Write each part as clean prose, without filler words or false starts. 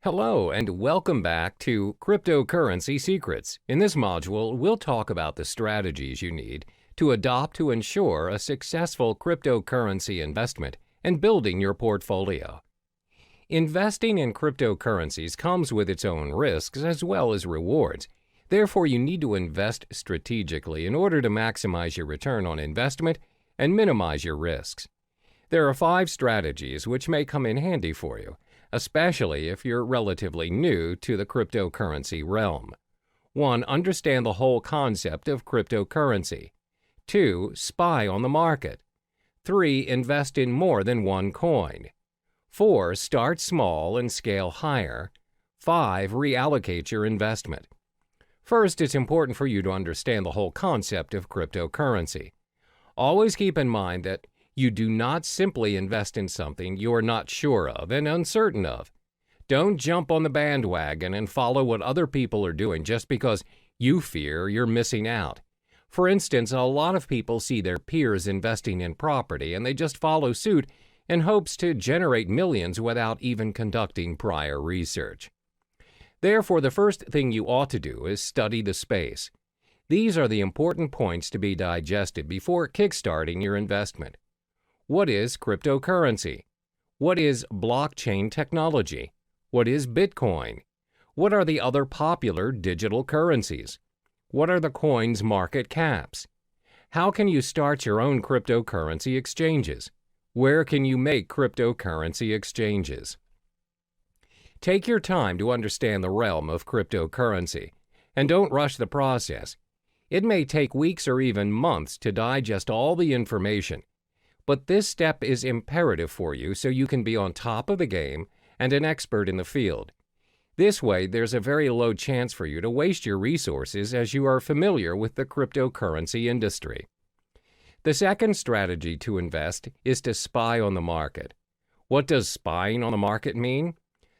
Hello and welcome back to Cryptocurrency Secrets. In this module, we'll talk about the strategies you need to adopt to ensure a successful cryptocurrency investment and building your portfolio. Investing in cryptocurrencies comes with its own risks as well as rewards. Therefore, you need to invest strategically in order to maximize your return on investment and minimize your risks. There are 5 strategies which may come in handy for you, especially if you're relatively new to the cryptocurrency realm. 1. Understand the whole concept of cryptocurrency. 2. Spy on the market. 3. Invest in more than one coin. 4. Start small and scale higher. 5. Reallocate your investment. First, it's important for you to understand the whole concept of cryptocurrency. Always keep in mind that you do not simply invest in something you are not sure of and uncertain of. Don't jump on the bandwagon and follow what other people are doing just because you fear you're missing out. For instance, a lot of people see their peers investing in property and they just follow suit in hopes to generate millions without even conducting prior research. Therefore, the first thing you ought to do is study the space. These are the important points to be digested before kickstarting your investment. What is cryptocurrency? What is blockchain technology? What is Bitcoin? What are the other popular digital currencies? What are the coins' market caps? How can you start your own cryptocurrency exchanges? Where can you make cryptocurrency exchanges? Take your time to understand the realm of cryptocurrency, and don't rush the process. It may take weeks or even months to digest all the information, but this step is imperative for you so you can be on top of the game and an expert in the field. This way, there's a very low chance for you to waste your resources as you are familiar with the cryptocurrency industry. The second strategy to invest is to spy on the market. What does spying on the market mean?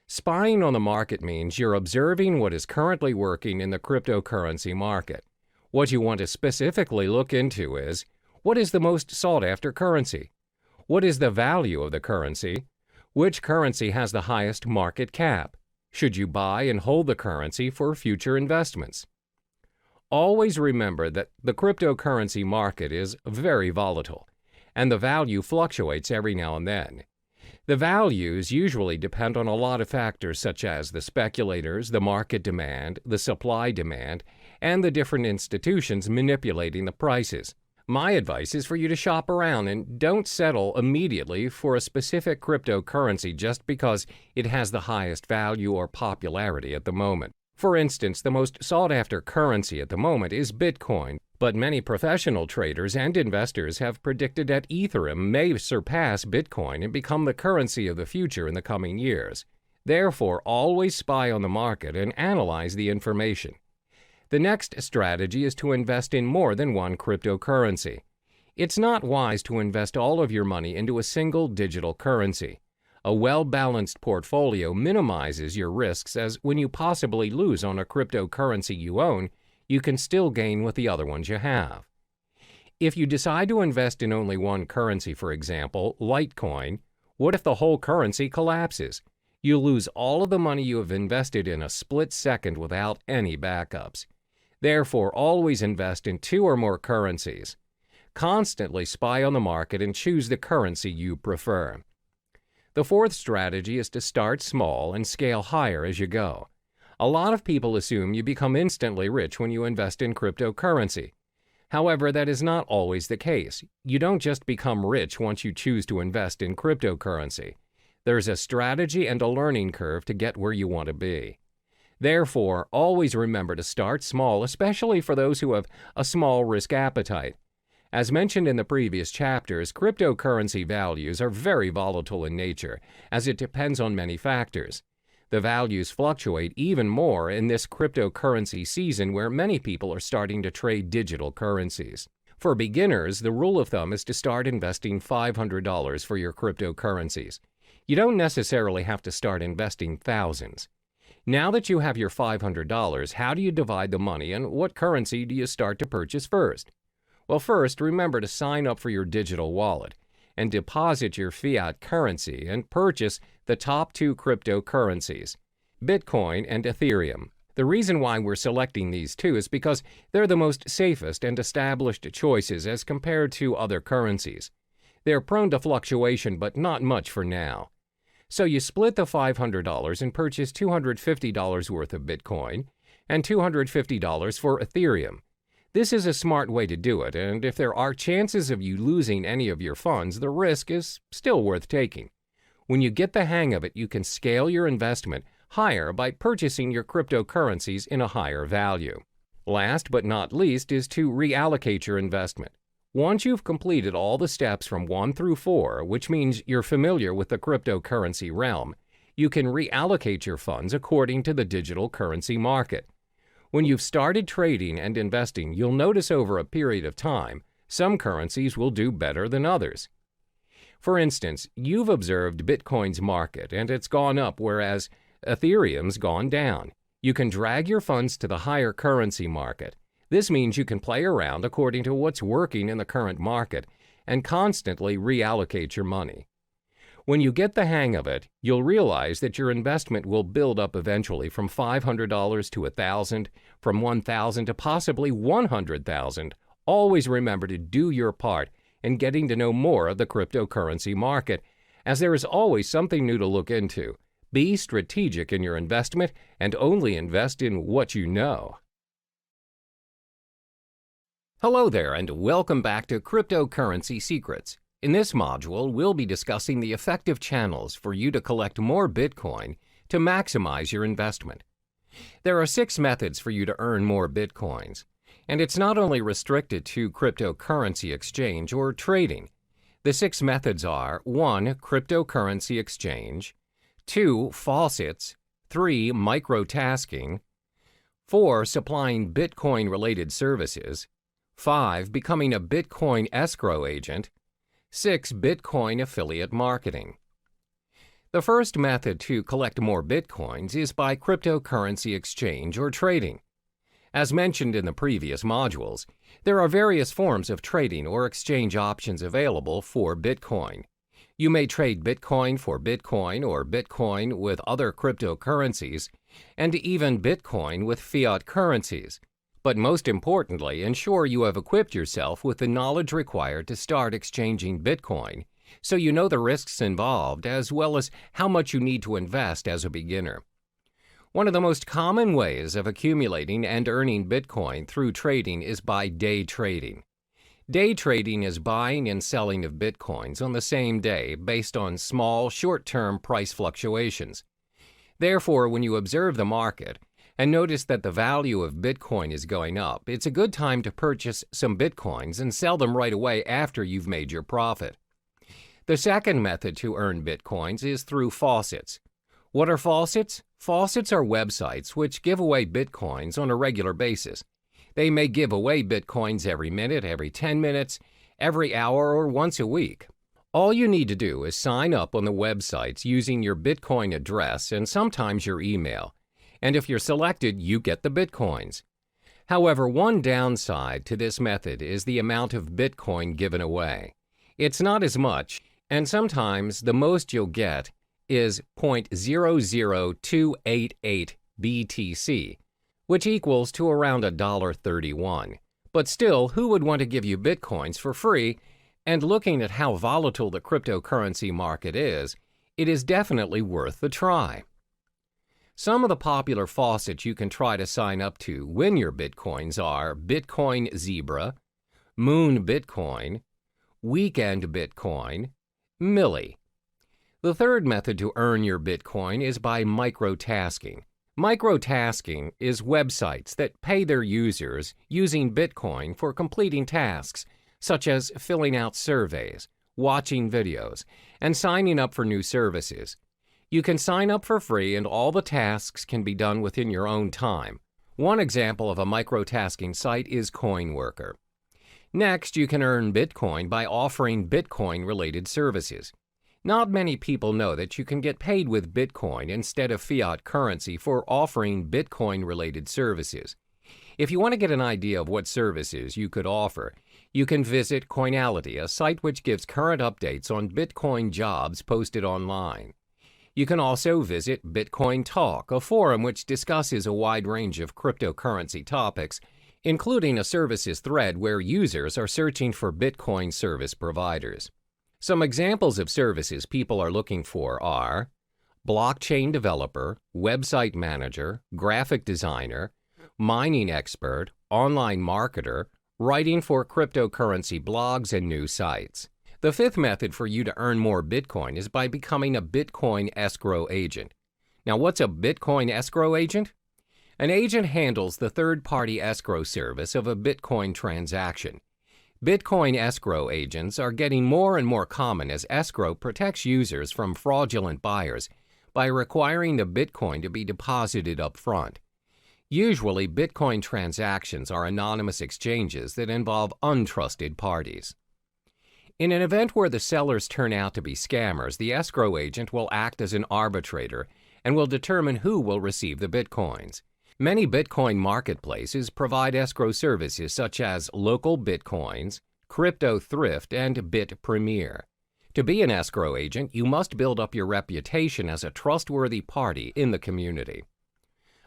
Spying on the market means you're observing what is currently working in the cryptocurrency market. What you want to specifically look into is, what is the most sought-after currency? What is the value of the currency? Which currency has the highest market cap? Should you buy and hold the currency for future investments? Always remember that the cryptocurrency market is very volatile, and the value fluctuates every now and then. The values usually depend on a lot of factors such as the speculators, the market demand, the supply demand, and the different institutions manipulating the prices. My advice is for you to shop around and don't settle immediately for a specific cryptocurrency just because it has the highest value or popularity at the moment. For instance, the most sought-after currency at the moment is Bitcoin, but many professional traders and investors have predicted that Ethereum may surpass Bitcoin and become the currency of the future in the coming years. Therefore, always spy on the market and analyze the information. The next strategy is to invest in more than one cryptocurrency. It's not wise to invest all of your money into a single digital currency. A well-balanced portfolio minimizes your risks, as when you possibly lose on a cryptocurrency you own, you can still gain with the other ones you have. If you decide to invest in only one currency, for example, Litecoin, what if the whole currency collapses? You lose all of the money you have invested in a split second without any backups. Therefore, always invest in 2 or more currencies. Constantly spy on the market and choose the currency you prefer. The fourth strategy is to start small and scale higher as you go. A lot of people assume you become instantly rich when you invest in cryptocurrency. However, that is not always the case. You don't just become rich once you choose to invest in cryptocurrency. There's a strategy and a learning curve to get where you want to be. Therefore, always remember to start small, especially for those who have a small risk appetite. As mentioned in the previous chapters, cryptocurrency values are very volatile in nature, as it depends on many factors. The values fluctuate even more in this cryptocurrency season where many people are starting to trade digital currencies. For beginners, the rule of thumb is to start investing $500 for your cryptocurrencies. You don't necessarily have to start investing thousands. Now that you have your $500, how do you divide the money and what currency do you start to purchase first? Well, first, remember to sign up for your digital wallet and deposit your fiat currency and purchase the top 2 cryptocurrencies. Bitcoin and Ethereum. The reason why we're selecting these two is because they're the most safest and established choices as compared to other currencies. They're prone to fluctuation, but not much for now. So you split the $500 and purchase $250 worth of Bitcoin and $250 for Ethereum. This is a smart way to do it, and if there are chances of you losing any of your funds, the risk is still worth taking. When you get the hang of it, you can scale your investment higher by purchasing your cryptocurrencies in a higher value. Last but not least is to reallocate your investment. Once you've completed all the steps from 1 through 4, which means you're familiar with the cryptocurrency realm, you can reallocate your funds according to the digital currency market. When you've started trading and investing, you'll notice over a period of time, some currencies will do better than others. For instance, you've observed Bitcoin's market and it's gone up, whereas Ethereum's gone down. You can drag your funds to the higher currency market. This means you can play around according to what's working in the current market and constantly reallocate your money. When you get the hang of it, you'll realize that your investment will build up eventually from $500 to $1,000, from $1,000 to possibly $100,000. Always remember to do your part in getting to know more of the cryptocurrency market, as there is always something new to look into. Be strategic in your investment and only invest in what you know. Hello there, and welcome back to Cryptocurrency Secrets. In this module, we'll be discussing the effective channels for you to collect more Bitcoin to maximize your investment. There are 6 methods for you to earn more Bitcoins, and it's not only restricted to cryptocurrency exchange or trading. The 6 methods are 1. Cryptocurrency exchange, 2. Faucets, 3. Microtasking, 4. Supplying Bitcoin-related services, 5. Becoming a Bitcoin escrow agent, 6. Bitcoin affiliate marketing. The first method to collect more Bitcoins is by cryptocurrency exchange or trading. As mentioned in the previous modules, there are various forms of trading or exchange options available for Bitcoin. You may trade Bitcoin for Bitcoin or Bitcoin with other cryptocurrencies, and even Bitcoin with fiat currencies. But most importantly, ensure you have equipped yourself with the knowledge required to start exchanging Bitcoin, so you know the risks involved as well as how much you need to invest as a beginner. One of the most common ways of accumulating and earning Bitcoin through trading is by day trading. Day trading is buying and selling of Bitcoins on the same day based on small, short-term price fluctuations. Therefore, when you observe the market and notice that the value of Bitcoin is going up, it's a good time to purchase some Bitcoins and sell them right away after you've made your profit. The second method to earn Bitcoins is through faucets. What are faucets? Faucets are websites which give away Bitcoins on a regular basis. They may give away Bitcoins every minute, every 10 minutes, every hour, or once a week. All you need to do is sign up on the websites using your Bitcoin address and sometimes your email. And if you're selected, you get the Bitcoins. However, one downside to this method is the amount of Bitcoin given away. It's not as much, and sometimes the most you'll get is 0.00288 BTC, which equals to around $1.31. But still, who would want to give you Bitcoins for free? And looking at how volatile the cryptocurrency market is, it is definitely worth the try. Some of the popular faucets you can try to sign up to win your Bitcoins are Bitcoin Zebra, Moon Bitcoin, Weekend Bitcoin, Milli. The third method to earn your Bitcoin is by microtasking. Microtasking is websites that pay their users using Bitcoin for completing tasks, such as filling out surveys, watching videos, and signing up for new services. You can sign up for free and all the tasks can be done within your own time. One example of a microtasking site is CoinWorker. Next, you can earn Bitcoin by offering Bitcoin-related services. Not many people know that you can get paid with Bitcoin instead of fiat currency for offering Bitcoin-related services. If you want to get an idea of what services you could offer, you can visit Coinality, a site which gives current updates on Bitcoin jobs posted online. You can also visit Bitcoin Talk, a forum which discusses a wide range of cryptocurrency topics, including a services thread where users are searching for Bitcoin service providers. Some examples of services people are looking for are blockchain developer, website manager, graphic designer, mining expert, online marketer, writing for cryptocurrency blogs and new sites. The fifth method for you to earn more Bitcoin is by becoming a Bitcoin escrow agent. Now, what's a Bitcoin escrow agent? An agent handles the third-party escrow service of a Bitcoin transaction. Bitcoin escrow agents are getting more and more common as escrow protects users from fraudulent buyers by requiring the Bitcoin to be deposited up front. Usually, Bitcoin transactions are anonymous exchanges that involve untrusted parties. In an event where the sellers turn out to be scammers, the escrow agent will act as an arbitrator and will determine who will receive the Bitcoins. Many Bitcoin marketplaces provide escrow services such as Local Bitcoins, Crypto Thrift, and BitPremier. To be an escrow agent, you must build up your reputation as a trustworthy party in the community.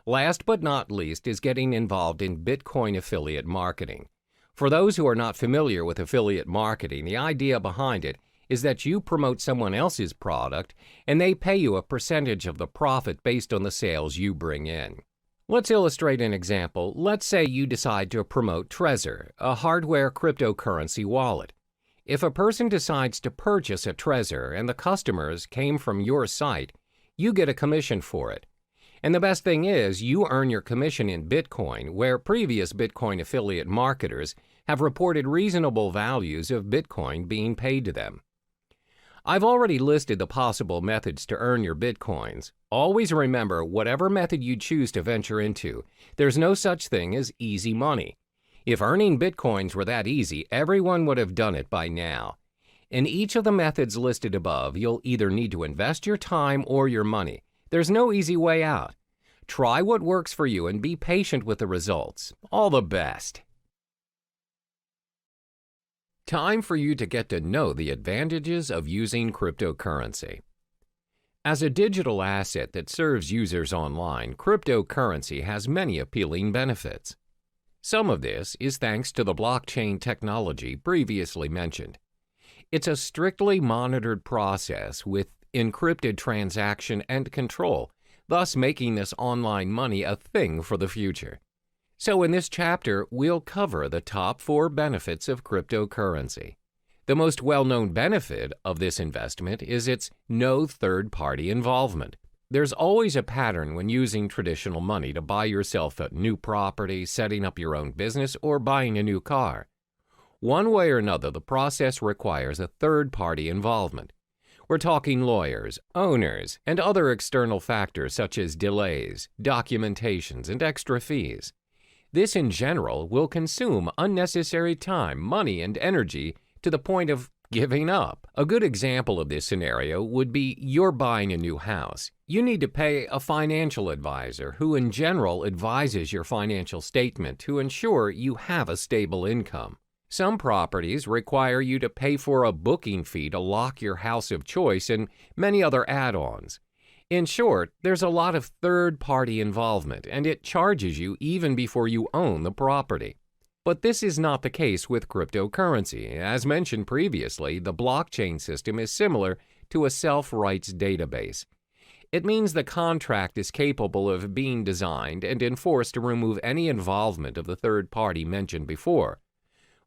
Last but not least is getting involved in Bitcoin affiliate marketing. For those who are not familiar with affiliate marketing, the idea behind it is that you promote someone else's product and they pay you a percentage of the profit based on the sales you bring in. Let's illustrate an example. Let's say you decide to promote Trezor, a hardware cryptocurrency wallet. If a person decides to purchase a Trezor and the customers came from your site, you get a commission for it. And the best thing is, you earn your commission in Bitcoin, where previous Bitcoin affiliate marketers have reported reasonable values of Bitcoin being paid to them. I've already listed the possible methods to earn your Bitcoins. Always remember, whatever method you choose to venture into, there's no such thing as easy money. If earning Bitcoins were that easy, everyone would have done it by now. In each of the methods listed above, you'll either need to invest your time or your money. There's no easy way out. Try what works for you and be patient with the results. All the best. Time for you to get to know the advantages of using cryptocurrency. As a digital asset that serves users online, cryptocurrency has many appealing benefits. Some of this is thanks to the blockchain technology previously mentioned. It's a strictly monitored process with encrypted transaction and control, thus making this online money a thing for the future. So in this chapter, we'll cover the top 4 benefits of cryptocurrency. The most well-known benefit of this investment is its no third-party involvement. There's always a pattern when using traditional money to buy yourself a new property, setting up your own business, or buying a new car. One way or another, the process requires a third-party involvement. We're talking lawyers, owners, and other external factors such as delays, documentations, and extra fees. This in general will consume unnecessary time, money, and energy to the point of giving up. A good example of this scenario would be you're buying a new house. You need to pay a financial advisor who in general advises your financial statement to ensure you have a stable income. Some properties require you to pay for a booking fee to lock your house of choice and many other add-ons. In short, there's a lot of third-party involvement, and it charges you even before you own the property. But this is not the case with cryptocurrency. As mentioned previously, the blockchain system is similar to a self-rights database. It means the contract is capable of being designed and enforced to remove any involvement of the third party mentioned before.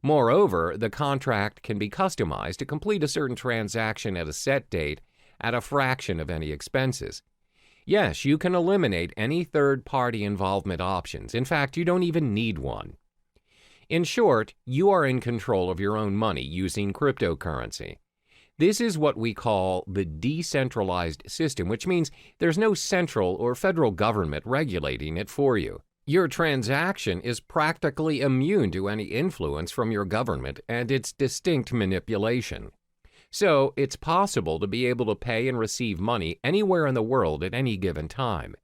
Moreover, the contract can be customized to complete a certain transaction at a set date at a fraction of any expenses. Yes, you can eliminate any third-party involvement options. In fact, you don't even need one. In short, you are in control of your own money using cryptocurrency. This is what we call the decentralized system, which means there's no central or federal government regulating it for you. Your transaction is practically immune to any influence from your government and its distinct manipulation. So, it's possible to be able to pay and receive money anywhere in the world at any given time.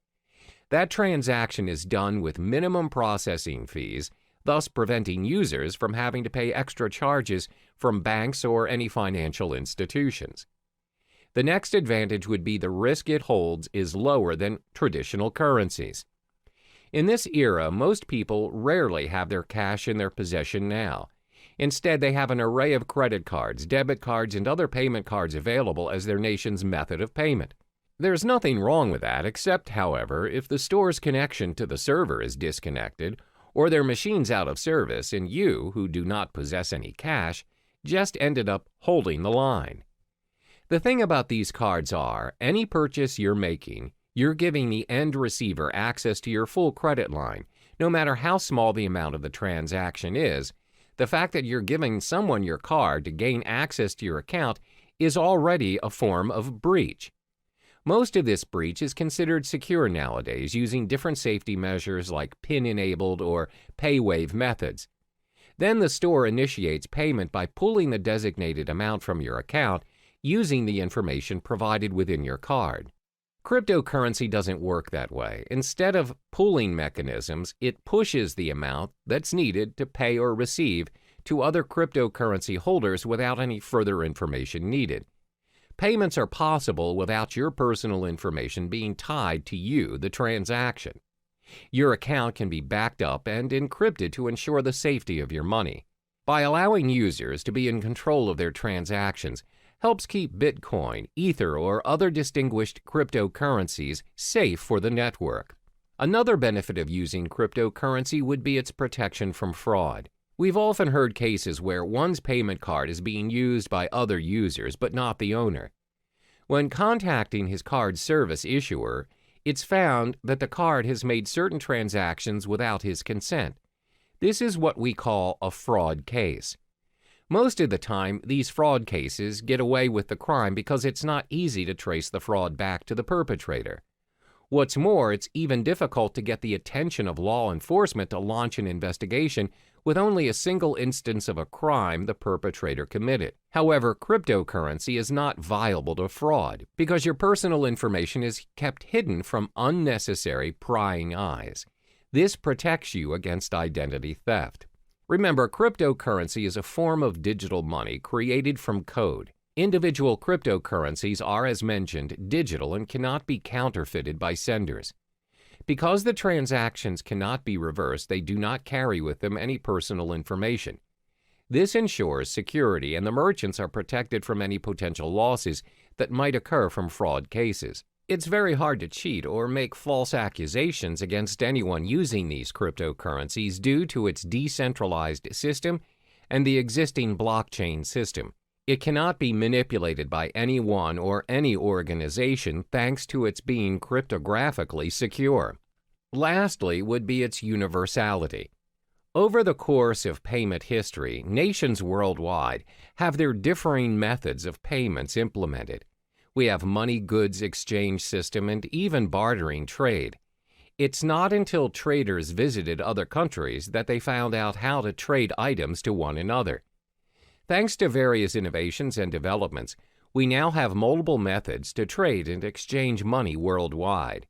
That transaction is done with minimum processing fees, thus preventing users from having to pay extra charges from banks or any financial institutions. The next advantage would be the risk it holds is lower than traditional currencies. In this era, most people rarely have their cash in their possession now. Instead, they have an array of credit cards, debit cards, and other payment cards available as their nation's method of payment. There's nothing wrong with that, except, however, if the store's connection to the server is disconnected, or their machine's out of service, and you, who do not possess any cash, just ended up holding the line. The thing about these cards are, any purchase you're making, you're giving the end receiver access to your full credit line, no matter how small the amount of the transaction is. The fact that you're giving someone your card to gain access to your account is already a form of breach. Most of this breach is considered secure nowadays, using different safety measures like PIN-enabled or PayWave methods. Then the store initiates payment by pulling the designated amount from your account using the information provided within your card. Cryptocurrency doesn't work that way. Instead of pooling mechanisms, it pushes the amount that's needed to pay or receive to other cryptocurrency holders without any further information needed. Payments are possible without your personal information being tied to you, the transaction. Your account can be backed up and encrypted to ensure the safety of your money. By allowing users to be in control of their transactions, helps keep Bitcoin, Ether, or other distinguished cryptocurrencies safe for the network. Another benefit of using cryptocurrency would be its protection from fraud. We've often heard cases where one's payment card is being used by other users but not the owner. When contacting his card service issuer, it's found that the card has made certain transactions without his consent. This is what we call a fraud case. Most of the time, these fraud cases get away with the crime because it's not easy to trace the fraud back to the perpetrator. What's more, it's even difficult to get the attention of law enforcement to launch an investigation with only a single instance of a crime the perpetrator committed. However, cryptocurrency is not viable to fraud because your personal information is kept hidden from unnecessary prying eyes. This protects you against identity theft. Remember, cryptocurrency is a form of digital money created from code. Individual cryptocurrencies are, as mentioned, digital and cannot be counterfeited by senders. Because the transactions cannot be reversed, they do not carry with them any personal information. This ensures security, and the merchants are protected from any potential losses that might occur from fraud cases. It's very hard to cheat or make false accusations against anyone using these cryptocurrencies due to its decentralized system and the existing blockchain system. It cannot be manipulated by anyone or any organization thanks to its being cryptographically secure. Lastly would be its universality. Over the course of payment history, nations worldwide have their differing methods of payments implemented. We have money goods exchange system and even bartering trade. It's not until traders visited other countries that they found out how to trade items to one another. Thanks to various innovations and developments, we now have multiple methods to trade and exchange money worldwide.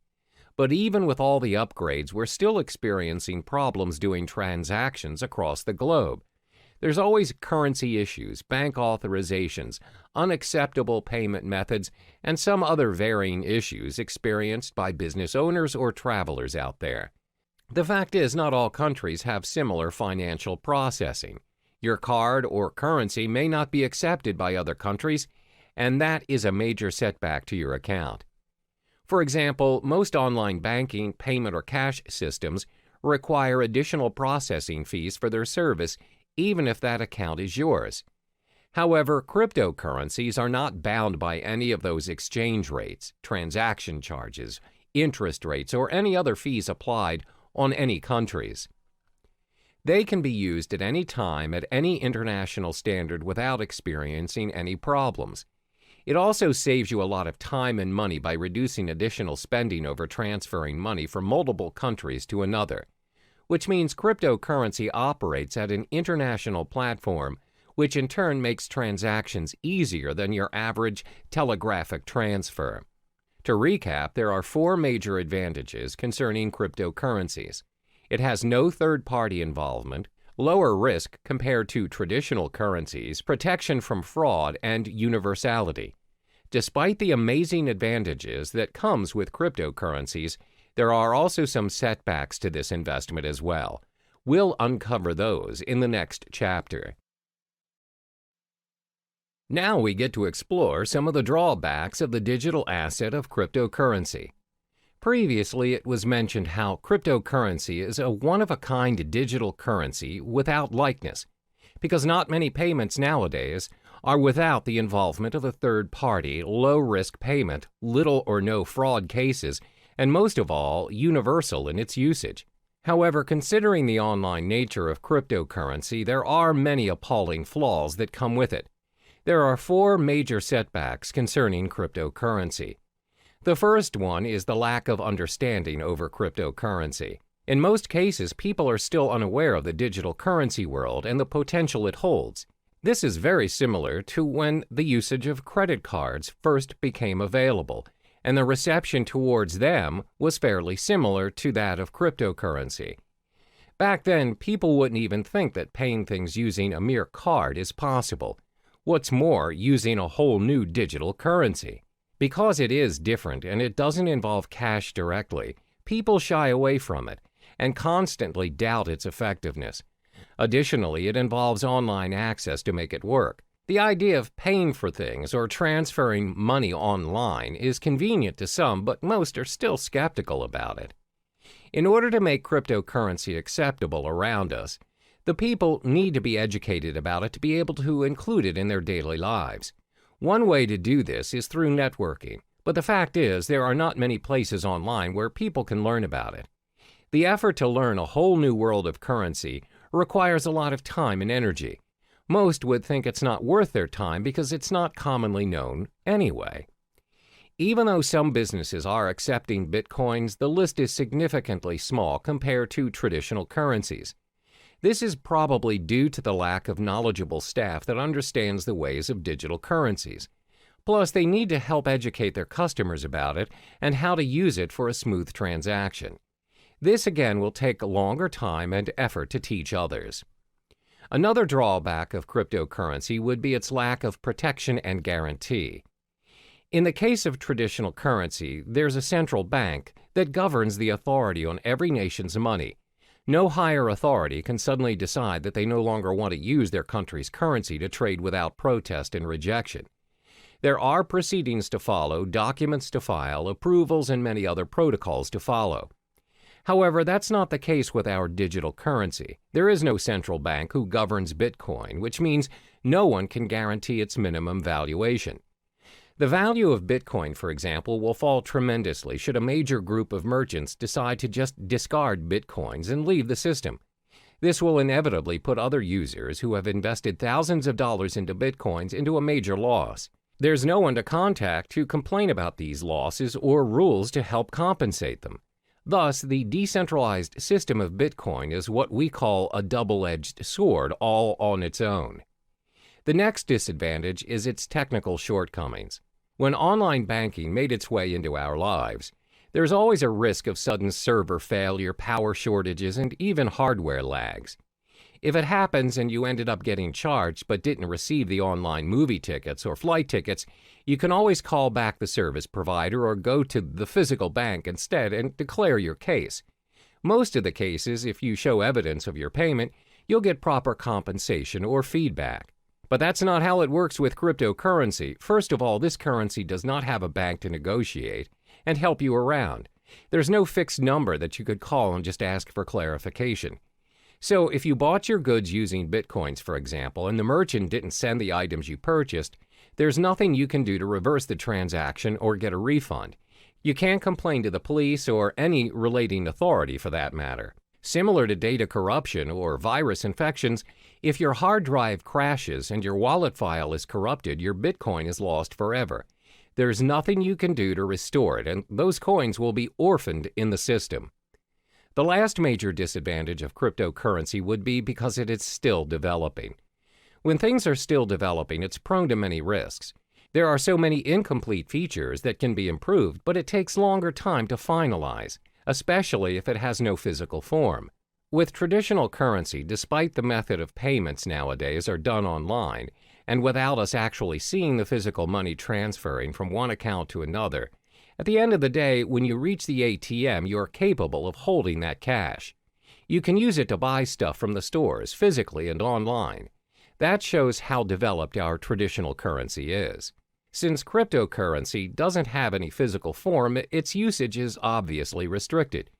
But even with all the upgrades, we're still experiencing problems doing transactions across the globe. There's always currency issues, bank authorizations, unacceptable payment methods, and some other varying issues experienced by business owners or travelers out there. The fact is, not all countries have similar financial processing. Your card or currency may not be accepted by other countries, and that is a major setback to your account. For example, most online banking, payment, or cash systems require additional processing fees for their service, even if that account is yours. However, cryptocurrencies are not bound by any of those exchange rates, transaction charges, interest rates, or any other fees applied on any countries. They can be used at any time at any international standard without experiencing any problems. It also saves you a lot of time and money by reducing additional spending over transferring money from multiple countries to another, which means cryptocurrency operates at an international platform, which in turn makes transactions easier than your average telegraphic transfer. To recap, there are 4 major advantages concerning cryptocurrencies. It has no third-party involvement, lower risk compared to traditional currencies, protection from fraud, and universality. Despite the amazing advantages that comes with cryptocurrencies, there are also some setbacks to this investment as well. We'll uncover those in the next chapter. Now we get to explore some of the drawbacks of the digital asset of cryptocurrency. Previously, it was mentioned how cryptocurrency is a one-of-a-kind digital currency without likeness, because not many payments nowadays are without the involvement of a third-party, low-risk payment, little or no fraud cases, and most of all, universal in its usage. However, considering the online nature of cryptocurrency, there are many appalling flaws that come with it. There are 4 major setbacks concerning cryptocurrency. The first one is the lack of understanding over cryptocurrency. In most cases, people are still unaware of the digital currency world and the potential it holds. This is very similar to when the usage of credit cards first became available, and the reception towards them was fairly similar to that of cryptocurrency. Back then, people wouldn't even think that paying things using a mere card is possible. What's more, using a whole new digital currency. Because it is different and it doesn't involve cash directly, people shy away from it and constantly doubt its effectiveness. Additionally, it involves online access to make it work. The idea of paying for things or transferring money online is convenient to some, but most are still skeptical about it. In order to make cryptocurrency acceptable around us, the people need to be educated about it to be able to include it in their daily lives. One way to do this is through networking, but the fact is there are not many places online where people can learn about it. The effort to learn a whole new world of currency requires a lot of time and energy. Most would think it's not worth their time because it's not commonly known anyway. Even though some businesses are accepting Bitcoins, the list is significantly small compared to traditional currencies. This is probably due to the lack of knowledgeable staff that understands the ways of digital currencies. Plus, they need to help educate their customers about it and how to use it for a smooth transaction. This again will take a longer time and effort to teach others. Another drawback of cryptocurrency would be its lack of protection and guarantee. In the case of traditional currency, there's a central bank that governs the authority on every nation's money. No higher authority can suddenly decide that they no longer want to use their country's currency to trade without protest and rejection. There are proceedings to follow, documents to file, approvals, and many other protocols to follow. However, that's not the case with our digital currency. There is no central bank who governs Bitcoin, which means no one can guarantee its minimum valuation. The value of Bitcoin, for example, will fall tremendously should a major group of merchants decide to just discard Bitcoins and leave the system. This will inevitably put other users who have invested thousands of dollars into Bitcoins into a major loss. There's no one to contact to complain about these losses or rules to help compensate them. Thus, the decentralized system of Bitcoin is what we call a double-edged sword all on its own. The next disadvantage is its technical shortcomings. When online banking made its way into our lives, there's always a risk of sudden server failure, power shortages, and even hardware lags. If it happens and you ended up getting charged but didn't receive the online movie tickets or flight tickets, you can always call back the service provider or go to the physical bank instead and declare your case. Most of the cases, if you show evidence of your payment, you'll get proper compensation or feedback. But that's not how it works with cryptocurrency. First of all, this currency does not have a bank to negotiate and help you around. There's no fixed number that you could call and just ask for clarification. So if you bought your goods using Bitcoins, for example, and the merchant didn't send the items you purchased, there's nothing you can do to reverse the transaction or get a refund. You can't complain to the police or any relating authority for that matter. Similar to data corruption or virus infections, if your hard drive crashes and your wallet file is corrupted, your Bitcoin is lost forever. There's nothing you can do to restore it, and those coins will be orphaned in the system. The last major disadvantage of cryptocurrency would be because it is still developing. When things are still developing, it's prone to many risks. There are so many incomplete features that can be improved, but it takes longer time to finalize, especially if it has no physical form. With traditional currency, despite the method of payments nowadays are done online, and without us actually seeing the physical money transferring from one account to another. At the end of the day, when you reach the ATM, you are capable of holding that cash. You can use it to buy stuff from the stores, physically and online. That shows how developed our traditional currency is. Since cryptocurrency doesn't have any physical form, its usage is obviously restricted.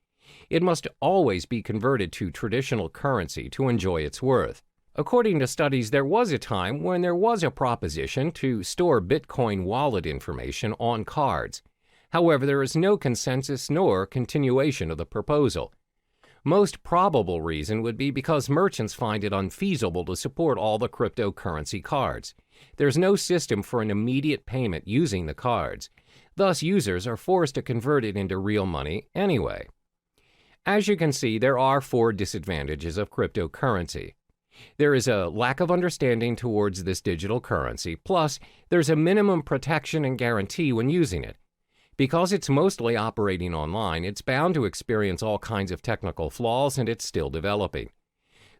It must always be converted to traditional currency to enjoy its worth. According to studies, there was a time when there was a proposition to store Bitcoin wallet information on cards. However, there is no consensus nor continuation of the proposal. Most probable reason would be because merchants find it unfeasible to support all the cryptocurrency cards. There's no system for an immediate payment using the cards. Thus, users are forced to convert it into real money anyway. As you can see, there are 4 disadvantages of cryptocurrency. There is a lack of understanding towards this digital currency, plus there's a minimum protection and guarantee when using it. Because it's mostly operating online, it's bound to experience all kinds of technical flaws, and it's still developing.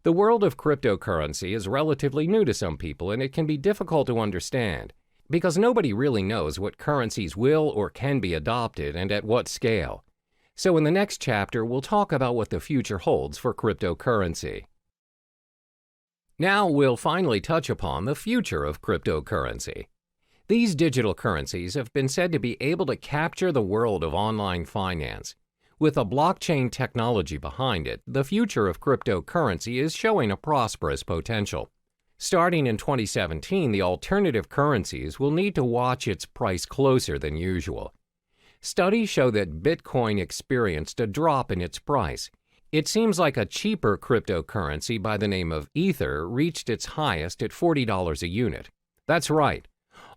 The world of cryptocurrency is relatively new to some people, and it can be difficult to understand, because nobody really knows what currencies will or can be adopted and at what scale. So in the next chapter, we'll talk about what the future holds for cryptocurrency. Now we'll finally touch upon the future of cryptocurrency. These digital currencies have been said to be able to capture the world of online finance. With a blockchain technology behind it, the future of cryptocurrency is showing a prosperous potential. Starting in 2017, the alternative currencies will need to watch its price closer than usual. Studies show that Bitcoin experienced a drop in its price. It seems like a cheaper cryptocurrency by the name of Ether reached its highest at $40 a unit. That's right.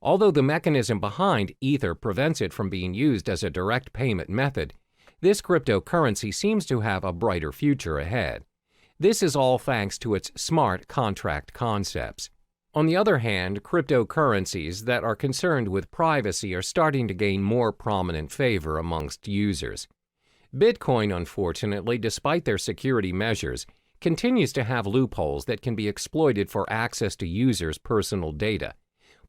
Although the mechanism behind Ether prevents it from being used as a direct payment method, this cryptocurrency seems to have a brighter future ahead. This is all thanks to its smart contract concepts. On the other hand, cryptocurrencies that are concerned with privacy are starting to gain more prominent favor amongst users. Bitcoin, unfortunately, despite their security measures, continues to have loopholes that can be exploited for access to users' personal data.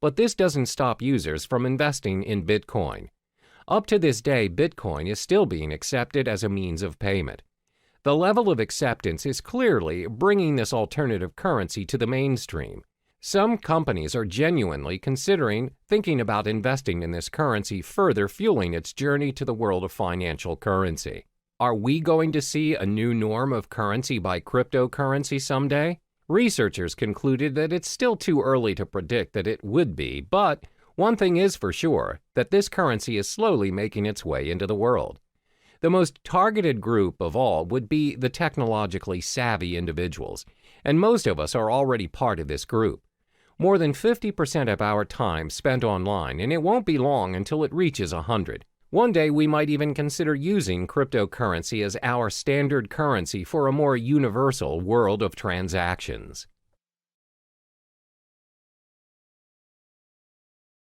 But this doesn't stop users from investing in Bitcoin. Up to this day, Bitcoin is still being accepted as a means of payment. The level of acceptance is clearly bringing this alternative currency to the mainstream. Some companies are genuinely thinking about investing in this currency, further fueling its journey to the world of financial currency. Are we going to see a new norm of currency by cryptocurrency someday? Researchers concluded that it's still too early to predict that it would be, but one thing is for sure, that this currency is slowly making its way into the world. The most targeted group of all would be the technologically savvy individuals, and most of us are already part of this group. More than 50% of our time spent online, and it won't be long until it reaches 100. One day we might even consider using cryptocurrency as our standard currency for a more universal world of transactions.